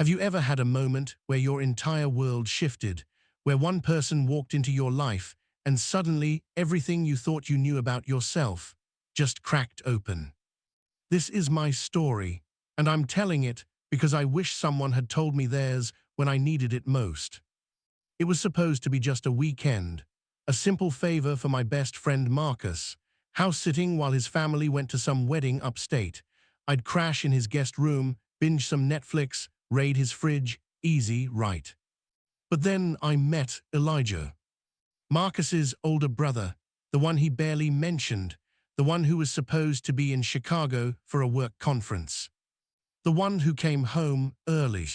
Have you ever had a moment where your entire world shifted, where one person walked into your life and suddenly everything you thought you knew about yourself just cracked open? This is my story, and I'm telling it because I wish someone had told me theirs when I needed it most. It was supposed to be just a weekend, a simple favor for my best friend Marcus, house-sitting while his family went to some wedding upstate. I'd crash in his guest room, binge some Netflix, raid his fridge, easy, right? But then I met Elijah, Marcus's older brother, the one he barely mentioned, the one who was supposed to be in Chicago for a work conference, the one who came home early.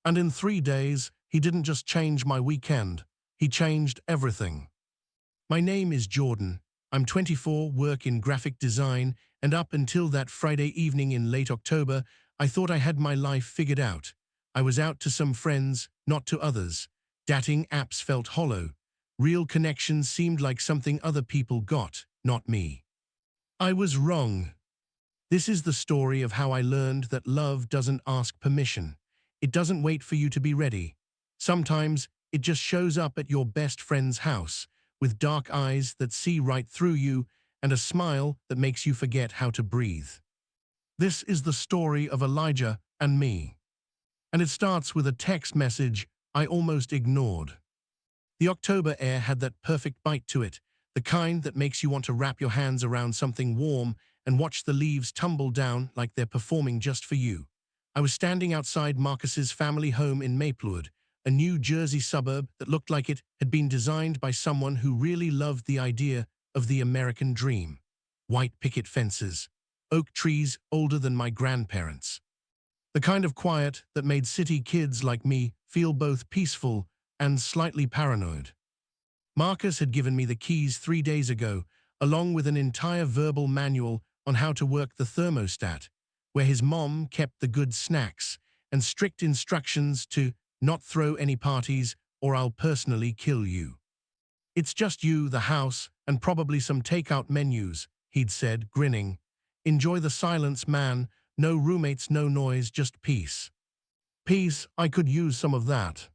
And in 3 days, he didn't just change my weekend, he changed everything. My name is Jordan. I'm 24, work in graphic design, and up until that Friday evening in late October, I thought I had my life figured out. I was out to some friends, not to others. Dating apps felt hollow. Real connections seemed like something other people got, not me. I was wrong. This is the story of how I learned that love doesn't ask permission. It doesn't wait for you to be ready. Sometimes it just shows up at your best friend's house, with dark eyes that see right through you and a smile that makes you forget how to breathe. This is the story of Elijah and me. And it starts with a text message I almost ignored. The October air had that perfect bite to it, the kind that makes you want to wrap your hands around something warm and watch the leaves tumble down like they're performing just for you. I was standing outside Marcus's family home in Maplewood, a New Jersey suburb that looked like it had been designed by someone who really loved the idea of the American dream. White picket fences, oak trees older than my grandparents. The kind of quiet that made city kids like me feel both peaceful and slightly paranoid. Marcus had given me the keys 3 days ago, along with an entire verbal manual on how to work the thermostat, where his mom kept the good snacks, and strict instructions to not throw any parties or I'll personally kill you. It's just you, the house, and probably some takeout menus, he'd said, grinning. Enjoy the silence, man. No roommates, no noise, just peace. Peace, I could use some of that.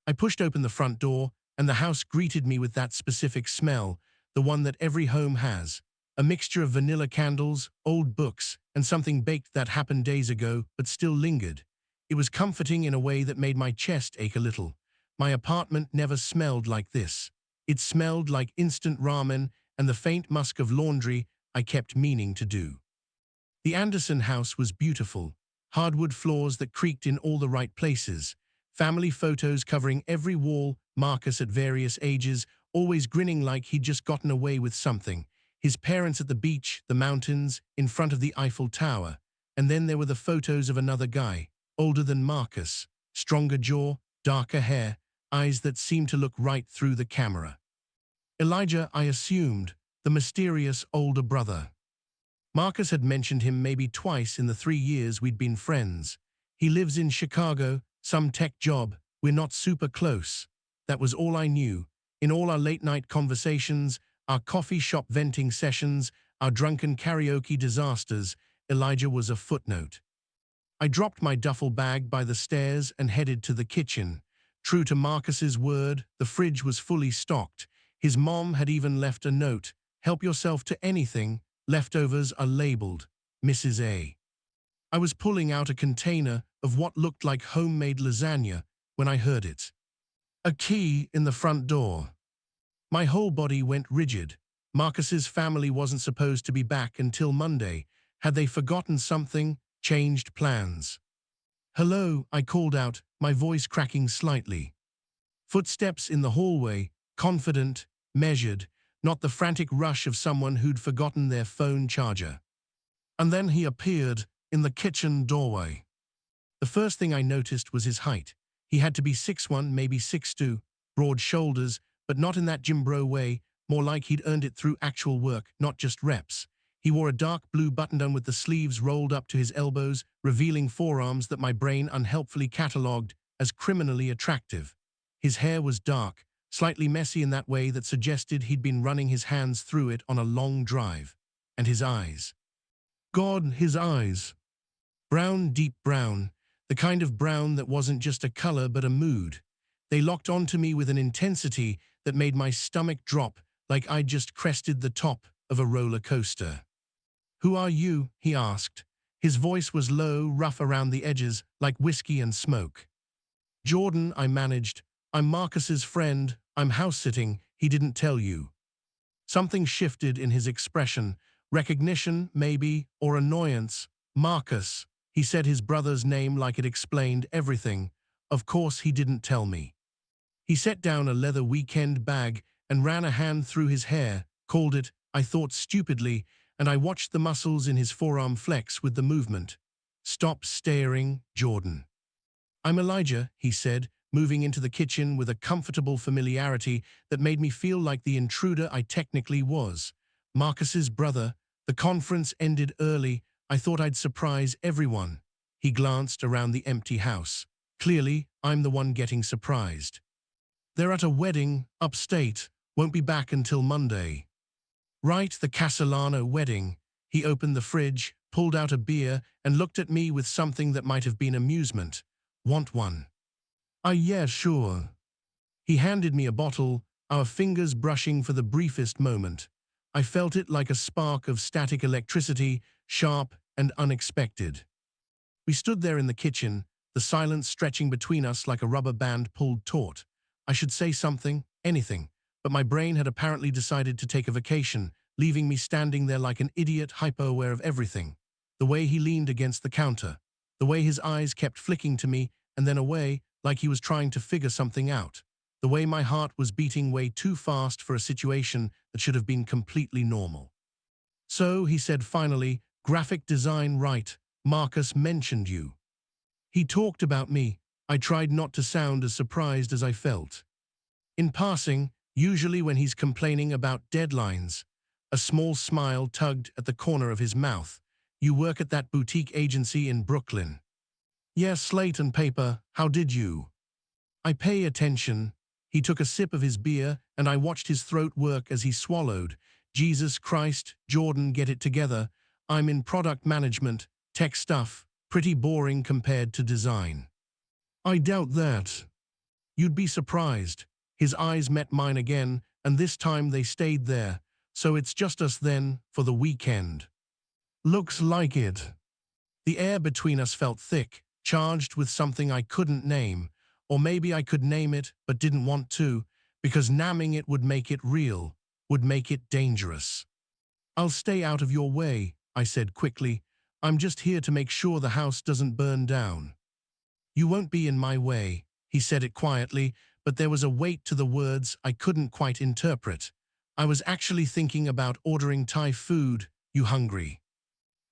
I pushed open the front door, and the house greeted me with that specific smell, the one that every home has. A mixture of vanilla candles, old books, and something baked that happened days ago but still lingered. It was comforting in a way that made my chest ache a little. My apartment never smelled like this. It smelled like instant ramen and the faint musk of laundry I kept meaning to do. The Anderson house was beautiful. Hardwood floors that creaked in all the right places. Family photos covering every wall, Marcus at various ages, always grinning like he'd just gotten away with something. His parents at the beach, the mountains, in front of the Eiffel Tower. And then there were the photos of another guy, older than Marcus, stronger jaw, darker hair, eyes that seemed to look right through the camera. Elijah, I assumed, the mysterious older brother. Marcus had mentioned him maybe twice in the 3 years we'd been friends. He lives in Chicago, some tech job, we're not super close. That was all I knew. In all our late-night conversations, our coffee shop venting sessions, our drunken karaoke disasters, Elijah was a footnote. I dropped my duffel bag by the stairs and headed to the kitchen. True to Marcus's word, the fridge was fully stocked. His mom had even left a note, help yourself to anything, leftovers are labeled, Mrs. A. I was pulling out a container of what looked like homemade lasagna when I heard it. A key in the front door. My whole body went rigid. Marcus's family wasn't supposed to be back until Monday. Had they forgotten something, changed plans? Hello, I called out, my voice cracking slightly. Footsteps in the hallway, confident, measured, not the frantic rush of someone who'd forgotten their phone charger. And then he appeared in the kitchen doorway. The first thing I noticed was his height. He had to be 6'1", maybe 6'2", broad shoulders, but not in that gym bro way, more like he'd earned it through actual work, not just reps. He wore a dark blue button-down with the sleeves rolled up to his elbows, revealing forearms that my brain unhelpfully catalogued as criminally attractive. His hair was dark, slightly messy in that way that suggested he'd been running his hands through it on a long drive. And his eyes. God, his eyes. Brown, deep brown. The kind of brown that wasn't just a color but a mood. They locked onto me with an intensity that made my stomach drop like I'd just crested the top of a roller coaster. "Who are you?" he asked. His voice was low, rough around the edges, like whiskey and smoke. "Jordan," I managed. "I'm Marcus's friend. I'm house-sitting. He didn't tell you." Something shifted in his expression. Recognition, maybe, or annoyance. "Marcus." He said his brother's name like it explained everything. Of course he didn't tell me. He set down a leather weekend bag and ran a hand through his hair, called it, I thought stupidly, and I watched the muscles in his forearm flex with the movement. "Stop staring, Jordan." "I'm Elijah," he said, moving into the kitchen with a comfortable familiarity that made me feel like the intruder I technically was. "Marcus's brother. The conference ended early. I thought I'd surprise everyone." He glanced around the empty house. "Clearly, I'm the one getting surprised." "They're at a wedding, upstate. Won't be back until Monday." "Right, the Castellano wedding." He opened the fridge, pulled out a beer, and looked at me with something that might have been amusement. "Want one?" Yeah, sure." He handed me a bottle, our fingers brushing for the briefest moment. I felt it like a spark of static electricity, sharp and unexpected. We stood there in the kitchen, the silence stretching between us like a rubber band pulled taut. I should say something, anything, but my brain had apparently decided to take a vacation, leaving me standing there like an idiot, hyper-aware of everything. The way he leaned against the counter, the way his eyes kept flicking to me and then away, like he was trying to figure something out, the way my heart was beating way too fast for a situation that should have been completely normal. "So," he said finally, "graphic design, right? Marcus mentioned you." He talked about me. I tried not to sound as surprised as I felt. "In passing, usually when he's complaining about deadlines." A small smile tugged at the corner of his mouth. "You work at that boutique agency in Brooklyn." "Yeah, slate and paper. How did you?" "I pay attention." He took a sip of his beer, and I watched his throat work as he swallowed. "Jesus Christ, Jordan, get it together. I'm in product management, tech stuff, pretty boring compared to design." "I doubt that." "You'd be surprised." His eyes met mine again, and this time they stayed there. "So it's just us then, for the weekend." "Looks like it." The air between us felt thick, charged with something I couldn't name. Or maybe I could name it, but didn't want to, because naming it would make it real, would make it dangerous. "I'll stay out of your way," I said quickly. "I'm just here to make sure the house doesn't burn down." "You won't be in my way." He said it quietly, but there was a weight to the words I couldn't quite interpret. "I was actually thinking about ordering Thai food. You hungry?"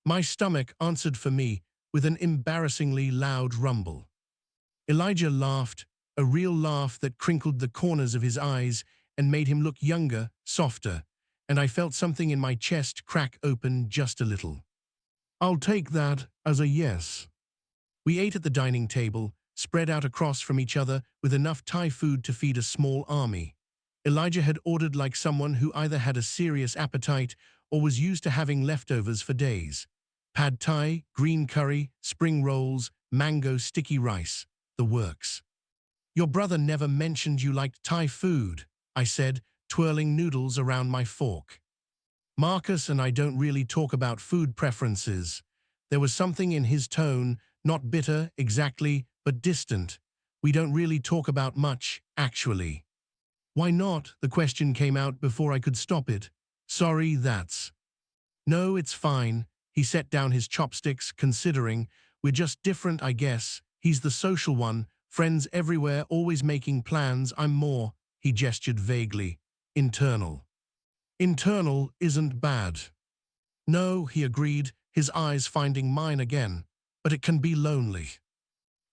My stomach answered for me with an embarrassingly loud rumble. Elijah laughed, a real laugh that crinkled the corners of his eyes and made him look younger, softer, and I felt something in my chest crack open just a little. "I'll take that as a yes." We ate at the dining table, spread out across from each other with enough Thai food to feed a small army. Elijah had ordered like someone who either had a serious appetite or was used to having leftovers for days. Pad Thai, green curry, spring rolls, mango sticky rice. The works. "Your brother never mentioned you liked Thai food," I said, twirling noodles around my fork. "Marcus and I don't really talk about food preferences." There was something in his tone, not bitter exactly, but distant. "We don't really talk about much, actually." "Why not?" The question came out before I could stop it. "Sorry, that's." "No, it's fine." He set down his chopsticks, considering. "We're just different, I guess. He's the social one, friends everywhere, always making plans. I'm more," he gestured vaguely, "internal." "Internal isn't bad." "No," he agreed, his eyes finding mine again, "but it can be lonely."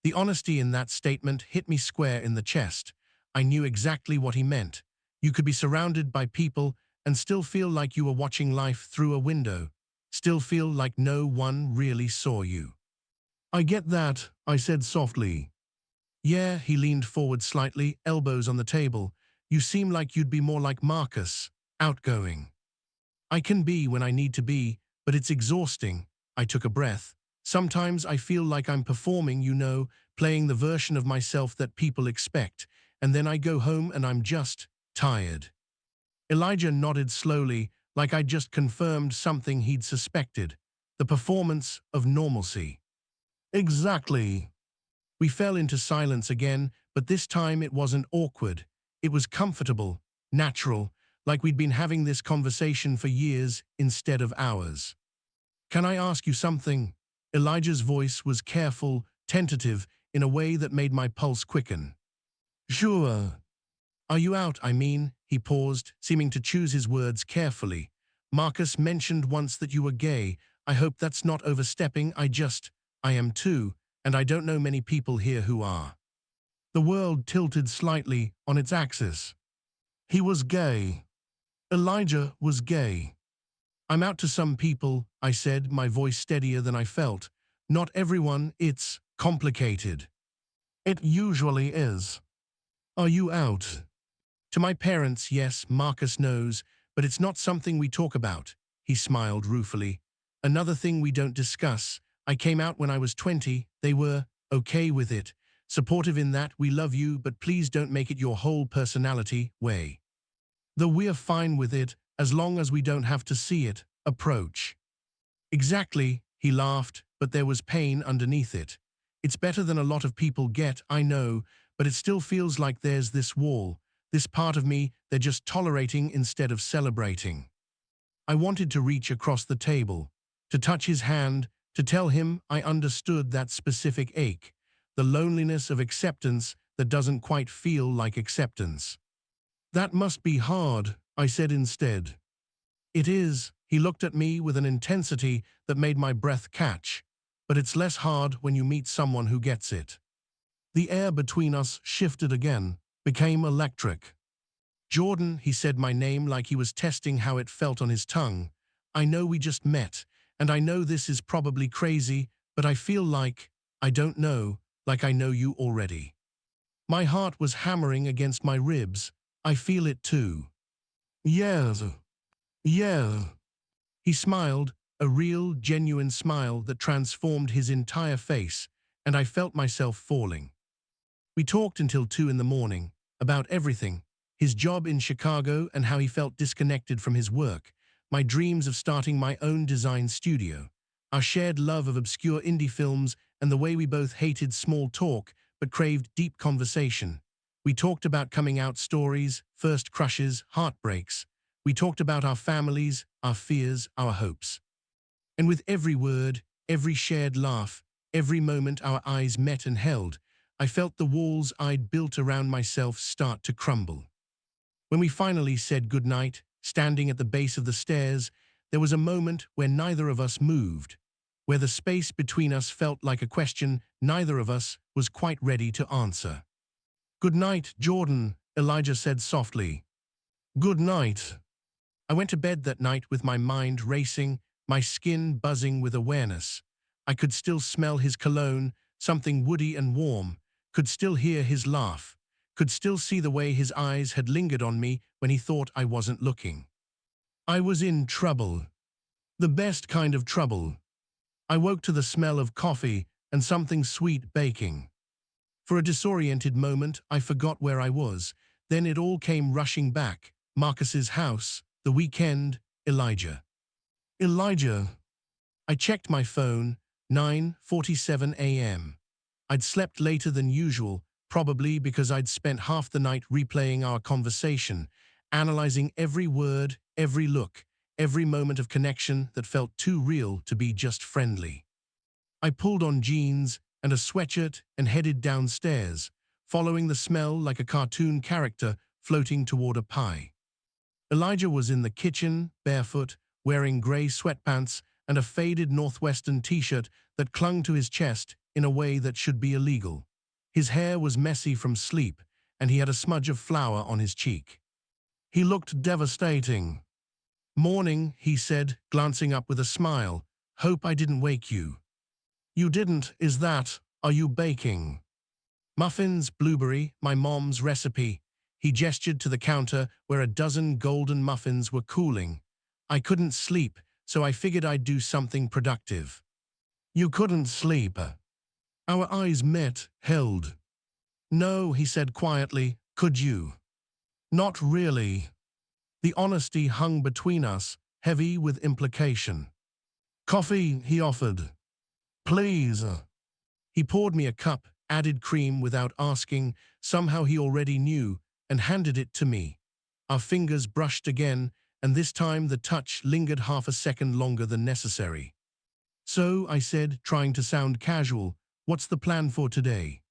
The honesty in that statement hit me square in the chest. I knew exactly what he meant. You could be surrounded by people and still feel like you were watching life through a window, still feel like no one really saw you. "I get that," I said softly. "Yeah," he leaned forward slightly, elbows on the table. "You seem like you'd be more like Marcus, outgoing." "I can be when I need to be, but it's exhausting." I took a breath. Sometimes I feel like I'm performing, playing the version of myself that people expect, and then I go home and I'm just tired. Elijah nodded slowly, like I'd just confirmed something he'd suspected. The performance of normalcy. Exactly. We fell into silence again, but this time it wasn't awkward. It was comfortable, natural, like we'd been having this conversation for years instead of hours. Can I ask you something? Elijah's voice was careful, tentative, in a way that made my pulse quicken. Sure. Are you out, I mean? He paused, seeming to choose his words carefully. Marcus mentioned once that you were gay. I hope that's not overstepping. I am too, and I don't know many people here who are. The world tilted slightly on its axis. He was gay. Elijah was gay. I'm out to some people, I said, my voice steadier than I felt. Not everyone, it's complicated. It usually is. Are you out? To my parents, yes, Marcus knows, but it's not something we talk about. He smiled ruefully. Another thing we don't discuss. I came out when I was 20. They were okay with it. Supportive in that, we love you, but please don't make it your whole personality way. The we're fine with it, as long as we don't have to see it, approach. Exactly, he laughed, but there was pain underneath it. It's better than a lot of people get, I know, but it still feels like there's this wall, this part of me they're just tolerating instead of celebrating. I wanted to reach across the table, to touch his hand, to tell him I understood that specific ache, the loneliness of acceptance that doesn't quite feel like acceptance. That must be hard, I said instead. It is, he looked at me with an intensity that made my breath catch, but it's less hard when you meet someone who gets it. The air between us shifted again, became electric. Jordan, he said my name like he was testing how it felt on his tongue. I know we just met, and I know this is probably crazy, but I feel like, I don't know, like I know you already. My heart was hammering against my ribs. I feel it too. Yes. Yeah. He smiled, a real, genuine smile that transformed his entire face, and I felt myself falling. We talked until 2 in the morning, about everything, his job in Chicago and how he felt disconnected from his work, my dreams of starting my own design studio, our shared love of obscure indie films, and the way we both hated small talk but craved deep conversation. We talked about coming out stories, first crushes, heartbreaks. We talked about our families, our fears, our hopes. And with every word, every shared laugh, every moment our eyes met and held, I felt the walls I'd built around myself start to crumble. When we finally said goodnight, standing at the base of the stairs, there was a moment where neither of us moved, where the space between us felt like a question neither of us was quite ready to answer. Good night, Jordan, Elijah said softly. Good night. I went to bed that night with my mind racing, my skin buzzing with awareness. I could still smell his cologne, something woody and warm, could still hear his laugh, could still see the way his eyes had lingered on me when he thought I wasn't looking. I was in trouble. The best kind of trouble. I woke to the smell of coffee and something sweet baking. For a disoriented moment, I forgot where I was. Then it all came rushing back. Marcus's house, the weekend, Elijah. Elijah. I checked my phone, 9:47 a.m. I'd slept later than usual, probably because I'd spent half the night replaying our conversation, analyzing every word, every look, every moment of connection that felt too real to be just friendly. I pulled on jeans and a sweatshirt and headed downstairs, following the smell like a cartoon character floating toward a pie. Elijah was in the kitchen, barefoot, wearing gray sweatpants and a faded Northwestern t-shirt that clung to his chest in a way that should be illegal. His hair was messy from sleep, and he had a smudge of flour on his cheek. He looked devastating. Morning, he said, glancing up with a smile. Hope I didn't wake you. You didn't, are you baking? Muffins, blueberry, my mom's recipe. He gestured to the counter where a dozen golden muffins were cooling. I couldn't sleep, so I figured I'd do something productive. You couldn't sleep. Our eyes met, held. No, he said quietly, could you? Not really. The honesty hung between us, heavy with implication. Coffee, he offered. Please. He poured me a cup, added cream without asking, somehow he already knew, and handed it to me. Our fingers brushed again, and this time the touch lingered half a second longer than necessary. So, I said, trying to sound casual, what's the plan for today?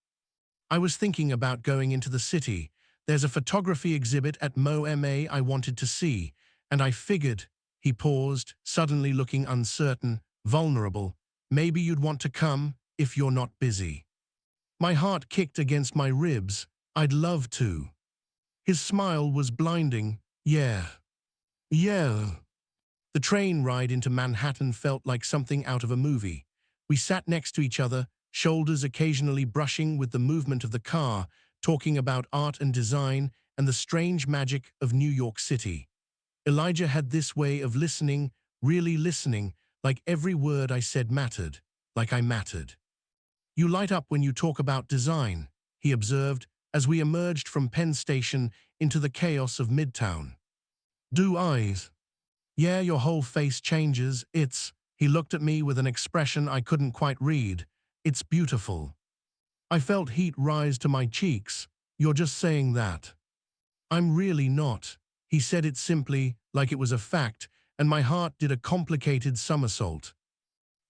I was thinking about going into the city. There's a photography exhibit at MoMA I wanted to see, and I figured, he paused, suddenly looking uncertain, vulnerable, maybe you'd want to come, if you're not busy. My heart kicked against my ribs. I'd love to. His smile was blinding. Yeah. Yeah. The train ride into Manhattan felt like something out of a movie. We sat next to each other, shoulders occasionally brushing with the movement of the car, talking about art and design and the strange magic of New York City. Elijah had this way of listening, really listening, like every word I said mattered, like I mattered. You light up when you talk about design, he observed, as we emerged from Penn Station into the chaos of Midtown. Do I? Yeah, your whole face changes, he looked at me with an expression I couldn't quite read. It's beautiful. I felt heat rise to my cheeks. You're just saying that. I'm really not. He said it simply, like it was a fact, and my heart did a complicated somersault.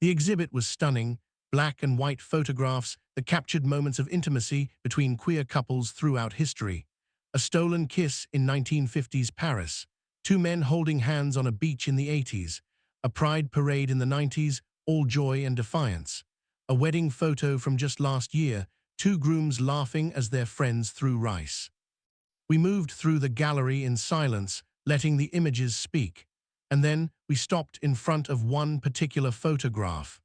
The exhibit was stunning, black and white photographs that captured moments of intimacy between queer couples throughout history. A stolen kiss in 1950s Paris, two men holding hands on a beach in the 80s, a pride parade in the 90s, all joy and defiance. A wedding photo from just last year, two grooms laughing as their friends threw rice. We moved through the gallery in silence, letting the images speak, and then we stopped in front of one particular photograph.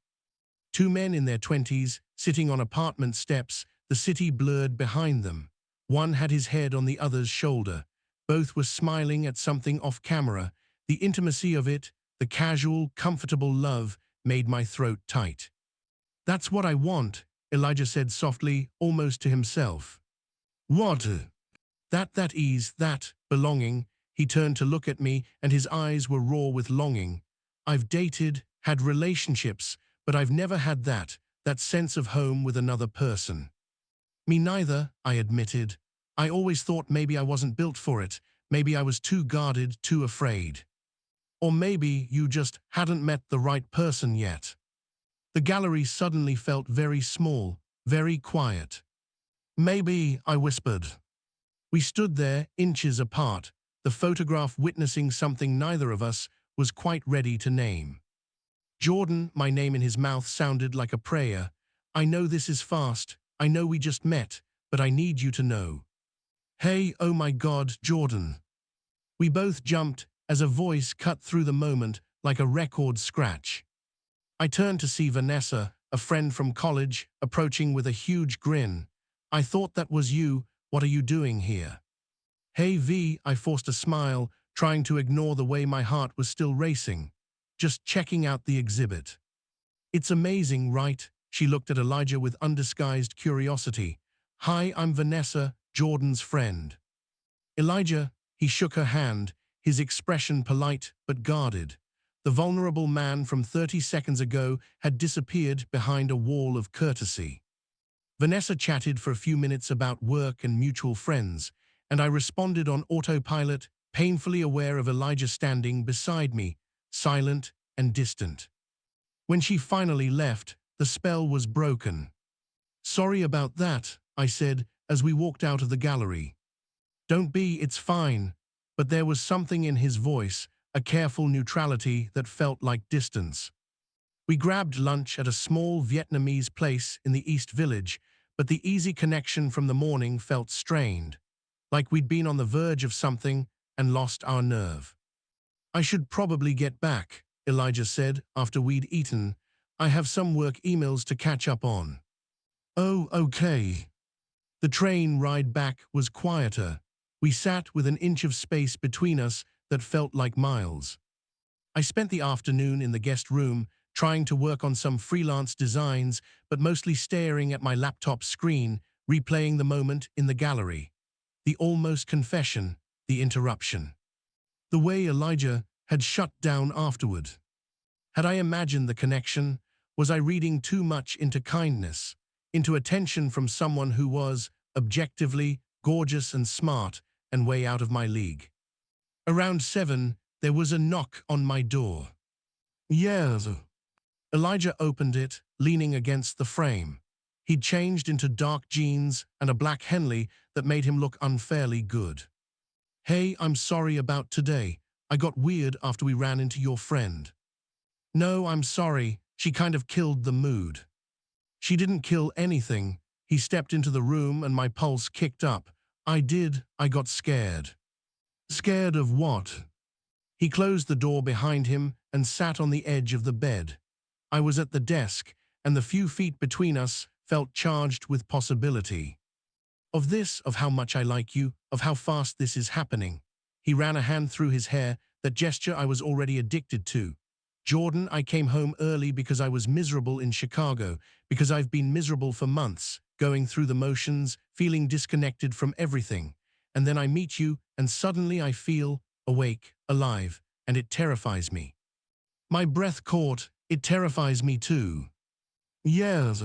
Two men in their 20s, sitting on apartment steps, the city blurred behind them. One had his head on the other's shoulder. Both were smiling at something off camera. The intimacy of it, the casual, comfortable love, made my throat tight. That's what I want, Elijah said softly, almost to himself. What? That ease, that belonging. He turned to look at me, and his eyes were raw with longing. I've dated, had relationships, but I've never had that sense of home with another person. Me neither, I admitted. I always thought maybe I wasn't built for it. Maybe I was too guarded, too afraid. Or maybe you just hadn't met the right person yet. The gallery suddenly felt very small, very quiet. Maybe, I whispered. We stood there, inches apart, the photograph witnessing something neither of us was quite ready to name. Jordan, my name in his mouth sounded like a prayer. I know this is fast, I know we just met, but I need you to know. Hey, oh my God, Jordan. We both jumped as a voice cut through the moment like a record scratch. I turned to see Vanessa, a friend from college, approaching with a huge grin. I thought that was you, what are you doing here? Hey V, I forced a smile, trying to ignore the way my heart was still racing. Just checking out the exhibit. It's amazing, right? She looked at Elijah with undisguised curiosity. Hi, I'm Vanessa, Jordan's friend. Elijah, he shook her hand, his expression polite but guarded. The vulnerable man from 30 seconds ago had disappeared behind a wall of courtesy. Vanessa chatted for a few minutes about work and mutual friends, and I responded on autopilot, painfully aware of Elijah standing beside me, silent and distant. When she finally left, the spell was broken. Sorry about that, I said as we walked out of the gallery. Don't be, it's fine. But there was something in his voice, a careful neutrality that felt like distance. We grabbed lunch at a small Vietnamese place in the East Village, but the easy connection from the morning felt strained, like we'd been on the verge of something and lost our nerve. I should probably get back, Elijah said after we'd eaten. I have some work emails to catch up on. Oh, okay. The train ride back was quieter. We sat with an inch of space between us that felt like miles. I spent the afternoon in the guest room, trying to work on some freelance designs, but mostly staring at my laptop screen, replaying the moment in the gallery. The almost confession, the interruption. The way Elijah had shut down afterward. Had I imagined the connection? Was I reading too much into kindness, into attention from someone who was, objectively, gorgeous and smart, and way out of my league? Around 7, there was a knock on my door. Yes. Elijah opened it, leaning against the frame. He'd changed into dark jeans and a black Henley that made him look unfairly good. Hey, I'm sorry about today. I got weird after we ran into your friend. No, I'm sorry. She kind of killed the mood. She didn't kill anything. He stepped into the room and my pulse kicked up. I got scared. Scared of what? He closed the door behind him and sat on the edge of the bed. I was at the desk, and the few feet between us felt charged with possibility. Of how much I like you, of how fast this is happening. He ran a hand through his hair, that gesture I was already addicted to. Jordan, I came home early because I was miserable in Chicago, because I've been miserable for months, going through the motions, feeling disconnected from everything. And then I meet you, and suddenly I feel awake, alive, and it terrifies me. My breath caught, it terrifies me too. Yes.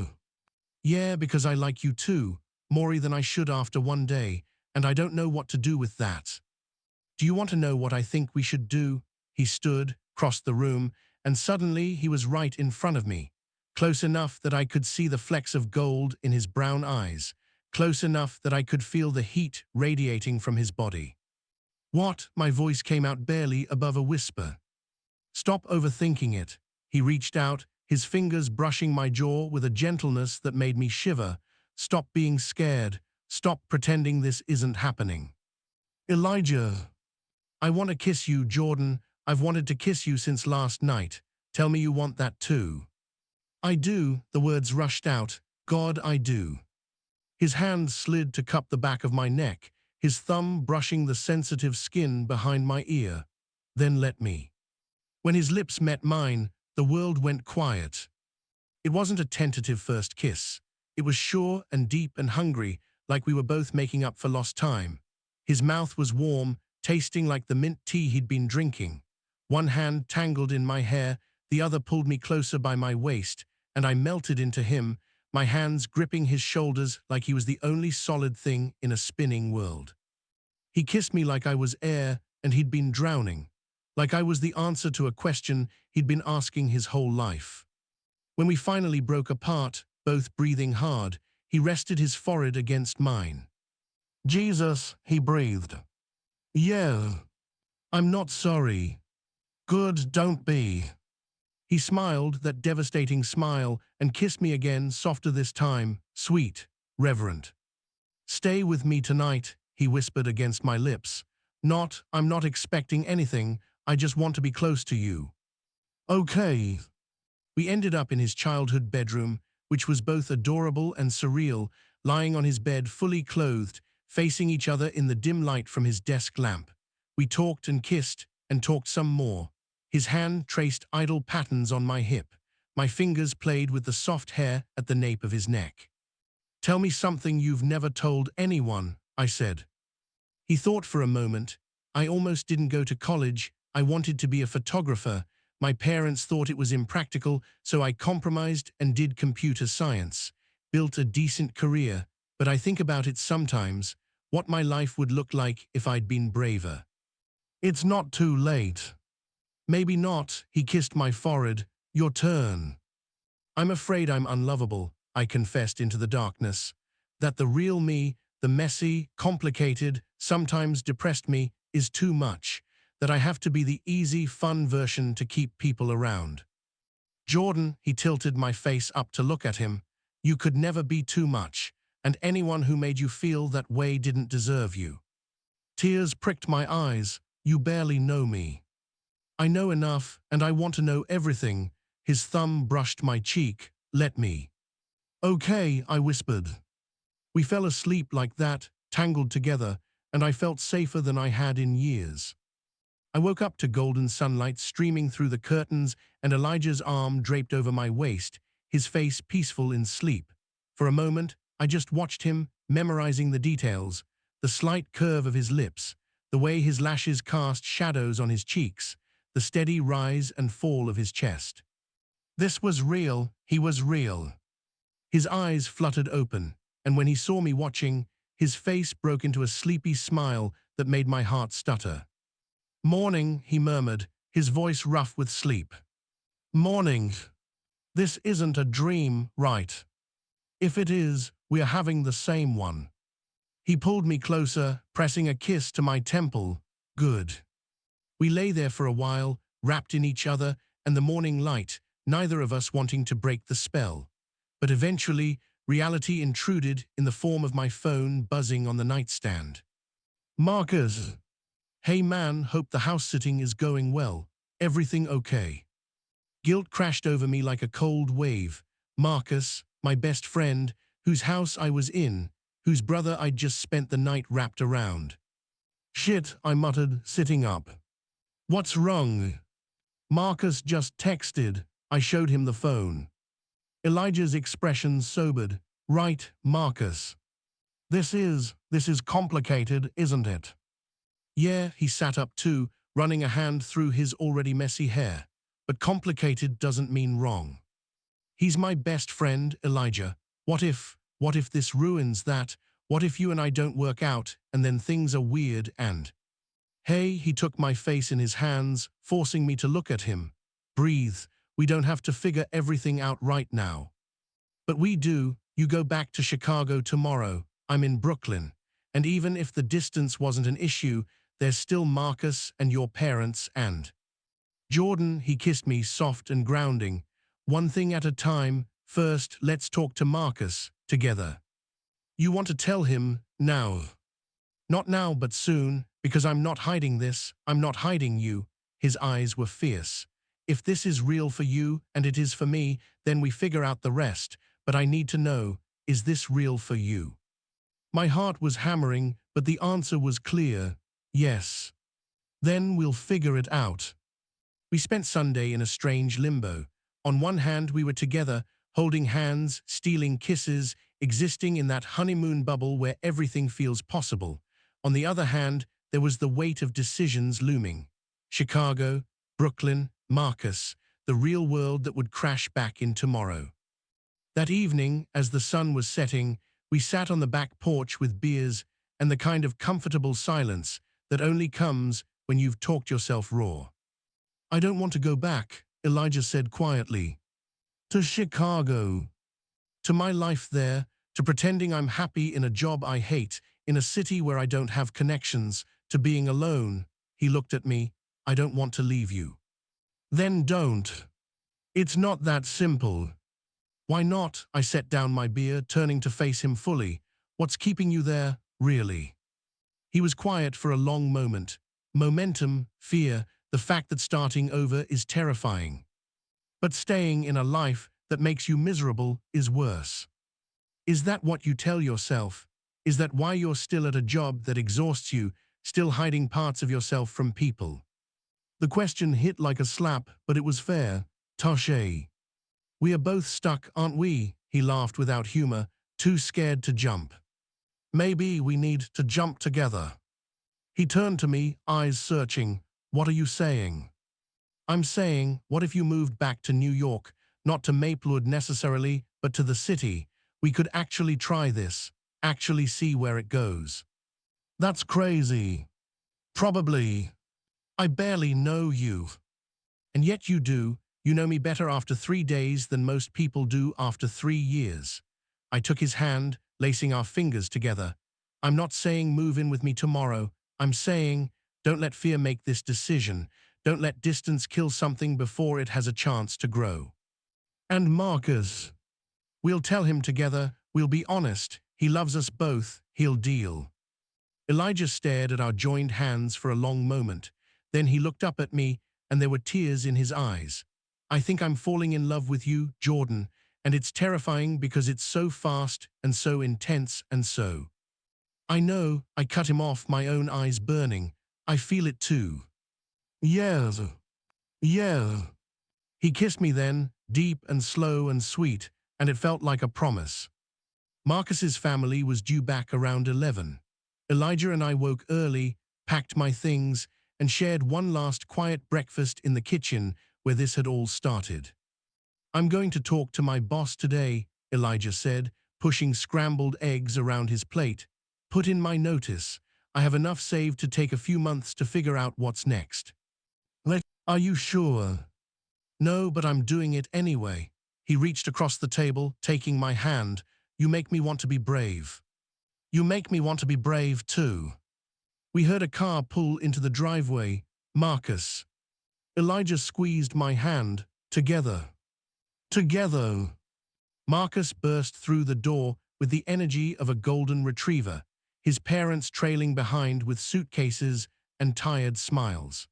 Yeah, because I like you too, more than I should after one day, and I don't know what to do with that. Do you want to know what I think we should do? He stood, crossed the room, and suddenly he was right in front of me, close enough that I could see the flecks of gold in his brown eyes, close enough that I could feel the heat radiating from his body. What? My voice came out barely above a whisper. Stop overthinking it. He reached out, his fingers brushing my jaw with a gentleness that made me shiver. Stop being scared. Stop pretending this isn't happening. Elijah. I want to kiss you, Jordan. I've wanted to kiss you since last night. Tell me you want that too. I do, the words rushed out. God, I do. His hand slid to cup the back of my neck, his thumb brushing the sensitive skin behind my ear. Then let me. When his lips met mine, the world went quiet. It wasn't a tentative first kiss. It was sure and deep and hungry, like we were both making up for lost time. His mouth was warm, tasting like the mint tea he'd been drinking. One hand tangled in my hair, the other pulled me closer by my waist, and I melted into him, my hands gripping his shoulders like he was the only solid thing in a spinning world. He kissed me like I was air and he'd been drowning, like I was the answer to a question he'd been asking his whole life. When we finally broke apart, both breathing hard, he rested his forehead against mine. Jesus, he breathed. Yeah. I'm not sorry. Good, don't be. He smiled, that devastating smile, and kissed me again, softer this time, sweet, reverent. Stay with me tonight, he whispered against my lips. I'm not expecting anything, I just want to be close to you. Okay. We ended up in his childhood bedroom, which was both adorable and surreal, lying on his bed fully clothed, facing each other in the dim light from his desk lamp. We talked and kissed, and talked some more. His hand traced idle patterns on my hip. My fingers played with the soft hair at the nape of his neck. Tell me something you've never told anyone, I said. He thought for a moment. I almost didn't go to college. I wanted to be a photographer. My parents thought it was impractical, so I compromised and did computer science. Built a decent career, but I think about it sometimes, what my life would look like if I'd been braver. It's not too late. Maybe not, he kissed my forehead. Your turn. I'm afraid I'm unlovable, I confessed into the darkness. That the real me, the messy, complicated, sometimes depressed me, is too much. That I have to be the easy, fun version to keep people around. Jordan, he tilted my face up to look at him. You could never be too much, and anyone who made you feel that way didn't deserve you. Tears pricked my eyes. You barely know me. I know enough, and I want to know everything. His thumb brushed my cheek. Let me. Okay, I whispered. We fell asleep like that, tangled together, and I felt safer than I had in years. I woke up to golden sunlight streaming through the curtains and Elijah's arm draped over my waist, his face peaceful in sleep. For a moment, I just watched him, memorizing the details, the slight curve of his lips, the way his lashes cast shadows on his cheeks, the steady rise and fall of his chest. This was real, he was real. His eyes fluttered open, and when he saw me watching, his face broke into a sleepy smile that made my heart stutter. "Morning," he murmured, his voice rough with sleep. "Morning. This isn't a dream, right? If it is, we are having the same one." He pulled me closer, pressing a kiss to my temple. Good. We lay there for a while, wrapped in each other and the morning light, neither of us wanting to break the spell. But eventually, reality intruded in the form of my phone buzzing on the nightstand. "Marcus. Hey man, hope the house sitting is going well. Everything okay?" Guilt crashed over me like a cold wave. Marcus, my best friend, whose house I was in, whose brother I'd just spent the night wrapped around. "Shit," I muttered, sitting up. "What's wrong?" "Marcus just texted." I showed him the phone. Elijah's expression sobered. "Right, Marcus. This is complicated, isn't it?" "Yeah," he sat up too, running a hand through his already messy hair. "But complicated doesn't mean wrong. He's my best friend, Elijah. What if this ruins that? What if you and I don't work out, and then things are weird and—" "Hey," he took my face in his hands, forcing me to look at him. "Breathe. We don't have to figure everything out right now." "But we do. You go back to Chicago tomorrow. I'm in Brooklyn. And even if the distance wasn't an issue, there's still Marcus and your parents and—" "Jordan," he kissed me soft and grounding. "One thing at a time. First, let's talk to Marcus, together." "You want to tell him now?" "Not now, but soon, because I'm not hiding this. I'm not hiding you." His eyes were fierce. "If this is real for you, and it is for me, then we figure out the rest. But I need to know, is this real for you?" My heart was hammering, but the answer was clear. Yes. "Then we'll figure it out." We spent Sunday in a strange limbo. On one hand, we were together, holding hands, stealing kisses, existing in that honeymoon bubble where everything feels possible. On the other hand, there was the weight of decisions looming. Chicago, Brooklyn, Marcus, the real world that would crash back in tomorrow. That evening, as the sun was setting, we sat on the back porch with beers and the kind of comfortable silence that only comes when you've talked yourself raw. "I don't want to go back," Elijah said quietly. "To Chicago. To my life there, to pretending I'm happy in a job I hate, in a city where I don't have connections, to being alone." He looked at me. "I don't want to leave you." "Then don't. It's not that simple." "Why not?" I set down my beer, turning to face him fully. "What's keeping you there, really?" He was quiet for a long moment. Momentum, fear, the fact that starting over is terrifying. But staying in a life that makes you miserable is worse. Is that what you tell yourself? Is that why you're still at a job that exhausts you, still hiding parts of yourself from people? The question hit like a slap, but it was fair. "Touché. We are both stuck, aren't we?" He laughed without humor, too scared to jump. "Maybe we need to jump together." He turned to me, eyes searching. "What are you saying?" "I'm saying, what if you moved back to New York, not to Maplewood necessarily, but to the city? We could actually try this, actually see where it goes." "That's crazy." "Probably. I barely know you." "And yet you do. You know me better after 3 days than most people do after 3 years." I took his hand, lacing our fingers together. "I'm not saying move in with me tomorrow. I'm saying, don't let fear make this decision. Don't let distance kill something before it has a chance to grow." "And Marcus?" "We'll tell him together. We'll be honest. He loves us both. He'll deal." Elijah stared at our joined hands for a long moment. Then he looked up at me, and there were tears in his eyes. "I think I'm falling in love with you, Jordan, and it's terrifying because it's so fast and so intense and so—" "I know," I cut him off, my own eyes burning. "I feel it too." Yes, yes. He kissed me then, deep and slow and sweet, and it felt like a promise. Marcus's family was due back around 11. Elijah and I woke early, packed my things, and shared one last quiet breakfast in the kitchen where this had all started. I'm going to talk to my boss today, Elijah said, pushing scrambled eggs around his plate. Put in my notice. I have enough saved to take a few months to figure out what's next. Are you sure? No, but I'm doing it anyway. He reached across the table, taking my hand. You make me want to be brave. You make me want to be brave too. We heard a car pull into the driveway. Marcus. Elijah squeezed my hand. Together. Together. Marcus burst through the door with the energy of a golden retriever, his parents trailing behind with suitcases and tired smiles.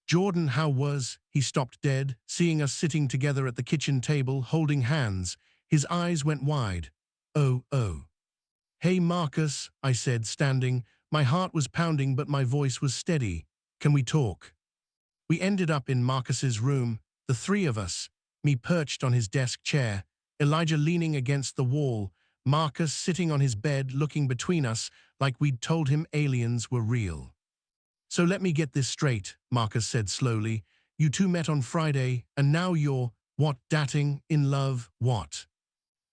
Jordan, how was? He stopped dead, seeing us sitting together at the kitchen table, holding hands. His eyes went wide. Oh, oh. Hey, Marcus, I said, standing. My heart was pounding, but my voice was steady. Can we talk? We ended up in Marcus's room, the three of us, me perched on his desk chair, Elijah leaning against the wall, Marcus sitting on his bed looking between us like we'd told him aliens were real. So let me get this straight, Marcus said slowly. You two met on Friday, and now you're, what, dating, in love, what?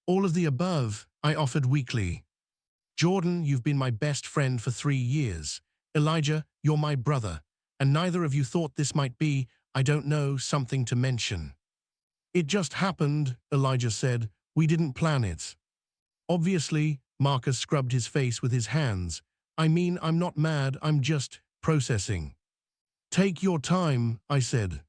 All of the above, I offered weakly. Jordan, you've been my best friend for 3 years. Elijah, you're my brother. And neither of you thought this might be, I don't know, something to mention. It just happened, Elijah said. We didn't plan it. Obviously, Marcus scrubbed his face with his hands. I mean, I'm not mad, I'm just processing. Take your time, I said.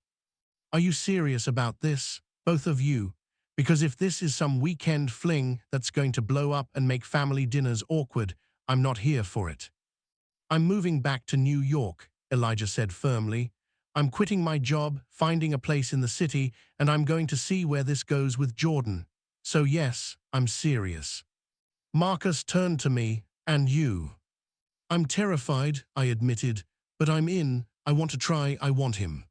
Are you serious about this, both of you? Because if this is some weekend fling that's going to blow up and make family dinners awkward, I'm not here for it. I'm moving back to New York, Elijah said firmly. I'm quitting my job, finding a place in the city, and I'm going to see where this goes with Jordan. So yes, I'm serious. Marcus turned to me, and you? I'm terrified, I admitted, but I'm in. I want to try, I want him.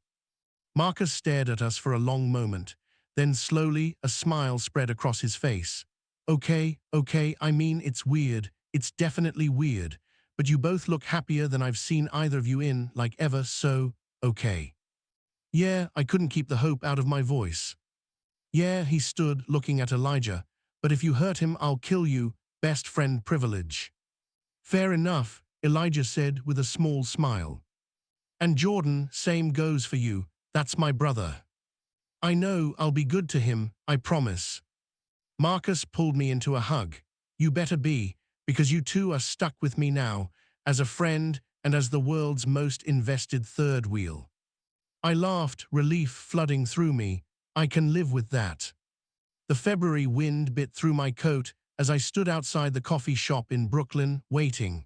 Marcus stared at us for a long moment. Then slowly, a smile spread across his face. Okay, I mean, it's weird. It's definitely weird. But you both look happier than I've seen either of you in, like ever, so, okay. Yeah, I couldn't keep the hope out of my voice. Yeah, he stood, looking at Elijah. But if you hurt him, I'll kill you. Best friend privilege. Fair enough, Elijah said with a small smile. And Jordan, same goes for you. That's my brother. I know, I'll be good to him, I promise. Marcus pulled me into a hug. You better be, because you two are stuck with me now, as a friend and as the world's most invested third wheel. I laughed, relief flooding through me. I can live with that. The February wind bit through my coat as I stood outside the coffee shop in Brooklyn, waiting.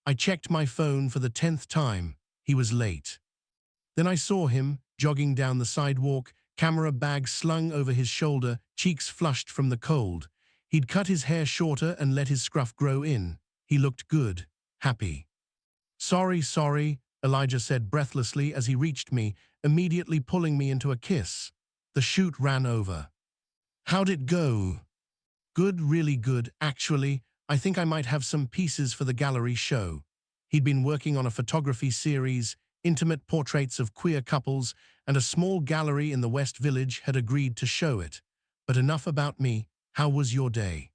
I checked my phone for the 10th time. He was late. Then I saw him, jogging down the sidewalk, camera bag slung over his shoulder, cheeks flushed from the cold. He'd cut his hair shorter and let his scruff grow in. He looked good, happy. Sorry, Elijah said breathlessly as he reached me, immediately pulling me into a kiss. The shoot ran over. How'd it go? Good, really good, actually. I think I might have some pieces for the gallery show. He'd been working on a photography series, intimate portraits of queer couples, and a small gallery in the West Village had agreed to show it. But enough about me. How was your day?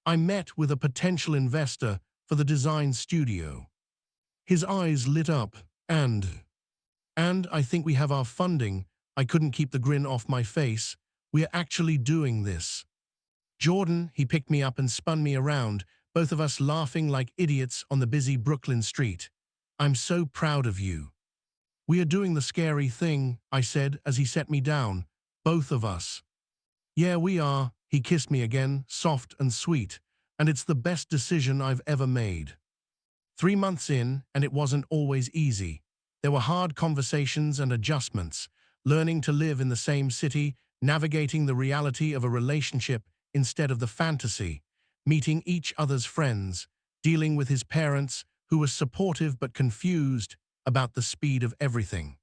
I met with a potential investor for the design studio. His eyes lit up, and I think we have our funding. I couldn't keep the grin off my face. We're actually doing this. Jordan, he picked me up and spun me around, both of us laughing like idiots on the busy Brooklyn street. I'm so proud of you. We are doing the scary thing, I said as he set me down. Both of us. Yeah, we are. He kissed me again, soft and sweet. And it's the best decision I've ever made. 3 months in, and it wasn't always easy. There were hard conversations and adjustments, learning to live in the same city, navigating the reality of a relationship instead of the fantasy, meeting each other's friends, dealing with his parents, who were supportive but confused about the speed of everything.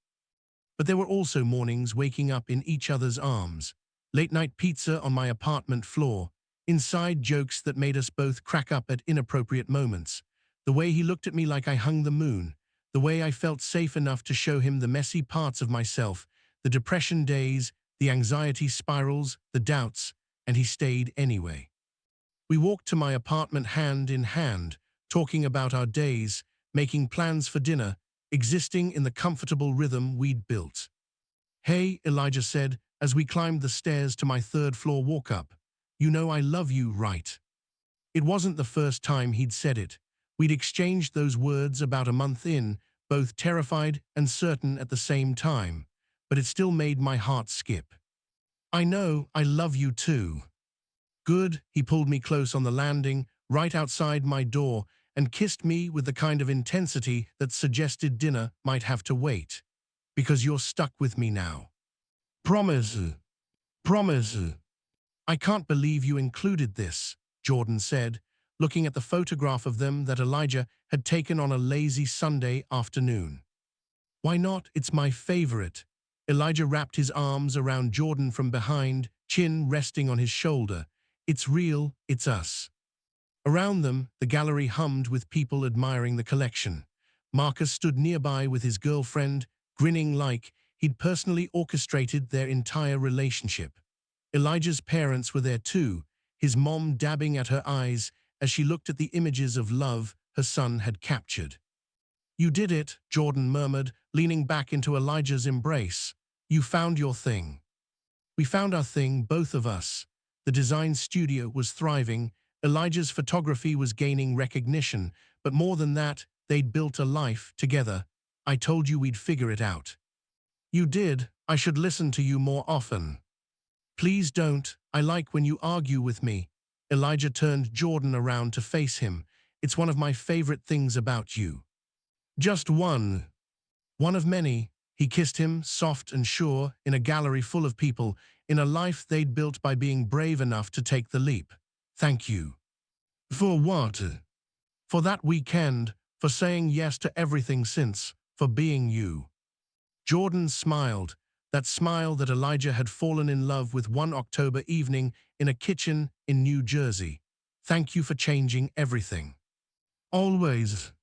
But there were also mornings waking up in each other's arms, late-night pizza on my apartment floor, inside jokes that made us both crack up at inappropriate moments, the way he looked at me like I hung the moon, the way I felt safe enough to show him the messy parts of myself, the depression days, the anxiety spirals, the doubts, and he stayed anyway. We walked to my apartment hand in hand, talking about our days, making plans for dinner, existing in the comfortable rhythm we'd built. "Hey," Elijah said, as we climbed the stairs to my third-floor walk-up. "You know I love you, right?" It wasn't the first time he'd said it. We'd exchanged those words about a month in, both terrified and certain at the same time, but it still made my heart skip. "I know, I love you too." "Good." He pulled me close on the landing, right outside my door, and kissed me with the kind of intensity that suggested dinner might have to wait. "Because you're stuck with me now." "Promise." "Promise." "I can't believe you included this," Jordan said, looking at the photograph of them that Elijah had taken on a lazy Sunday afternoon. "Why not? It's my favorite." Elijah wrapped his arms around Jordan from behind, chin resting on his shoulder. "It's real, it's us." Around them, the gallery hummed with people admiring the collection. Marcus stood nearby with his girlfriend, grinning like he'd personally orchestrated their entire relationship. Elijah's parents were there too, his mom dabbing at her eyes as she looked at the images of love her son had captured. "You did it," Jordan murmured, leaning back into Elijah's embrace. "You found your thing." "We found our thing, both of us." The design studio was thriving, Elijah's photography was gaining recognition, but more than that, they'd built a life together. "I told you we'd figure it out." "You did. I should listen to you more often." "Please don't. I like when you argue with me." Elijah turned Jordan around to face him. "It's one of my favorite things about you." "Just one." "One of many." He kissed him, soft and sure, in a gallery full of people, in a life they'd built by being brave enough to take the leap. "Thank you." "For what?" "For that weekend, for saying yes to everything since, for being you." Jordan smiled, that smile that Elijah had fallen in love with one October evening in a kitchen in New Jersey. "Thank you for changing everything." "Always."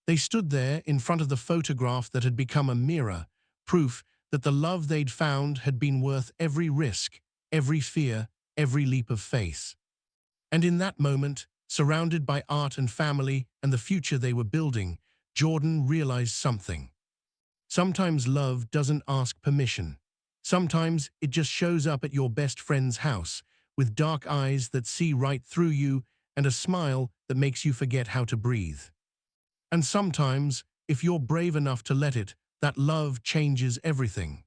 They stood there in front of the photograph that had become a mirror, proof that the love they'd found had been worth every risk, every fear, every leap of faith. And in that moment, surrounded by art and family and the future they were building, Jordan realized something. Sometimes love doesn't ask permission. Sometimes it just shows up at your best friend's house, with dark eyes that see right through you and a smile that makes you forget how to breathe. And sometimes, if you're brave enough to let it, that love changes everything.